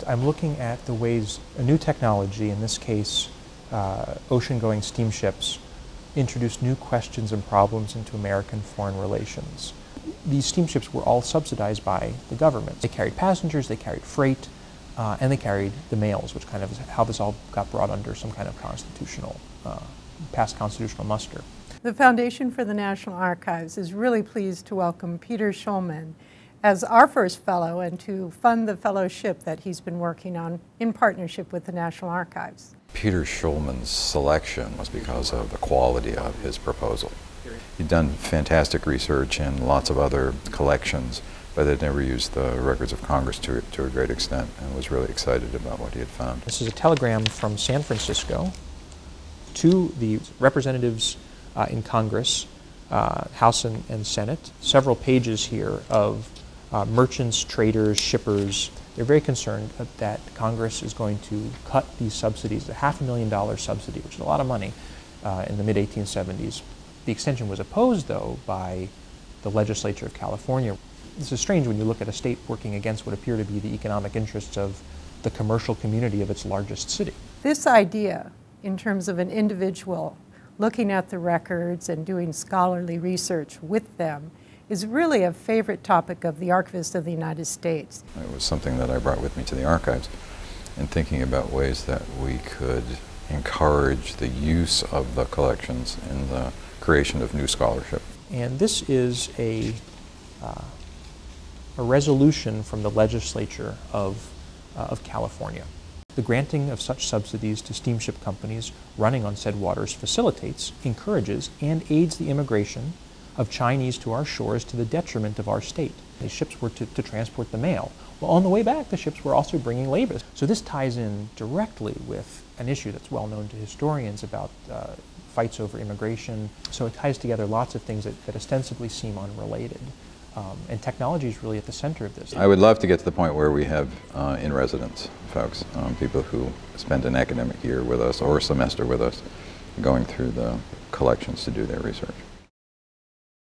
And I'm looking at the ways a new technology, in this case ocean-going steamships, introduce new questions and problems into American foreign relations. These steamships were all subsidized by the government. They carried passengers, they carried freight, and they carried the mails, which kind of is how this all got brought under some kind of constitutional, past constitutional muster. The Foundation for the National Archives is really pleased to welcome Peter Schulman as our first fellow and to fund the fellowship that he's been working on in partnership with the National Archives. Peter Schulman's selection was because of the quality of his proposal. He'd done fantastic research in lots of other collections, but had never used the records of Congress to a great extent, and was really excited about what he had found. This is a telegram from San Francisco to the representatives in Congress, House and Senate. Several pages here of merchants, traders, shippers. They're very concerned that Congress is going to cut these subsidies, the $500,000 subsidy, which is a lot of money, in the mid-1870s. The extension was opposed, though, by the legislature of California. This is strange when you look at a state working against what appear to be the economic interests of the commercial community of its largest city. This idea, in terms of an individual looking at the records and doing scholarly research with them, is really a favorite topic of the Archivist of the United States. It was something that I brought with me to the archives, in thinking about ways that we could encourage the use of the collections in the creation of new scholarship. And this is a resolution from the legislature of California. The granting of such subsidies to steamship companies running on said waters facilitates, encourages, and aids the immigration of Chinese to our shores to the detriment of our state. These ships were to transport the mail. Well, on the way back, the ships were also bringing labor. So this ties in directly with an issue that's well known to historians about fights over immigration. So it ties together lots of things that ostensibly seem unrelated. And technology is really at the center of this. I would love to get to the point where we have in-residence folks, people who spend an academic year with us or a semester with us, going through the collections to do their research.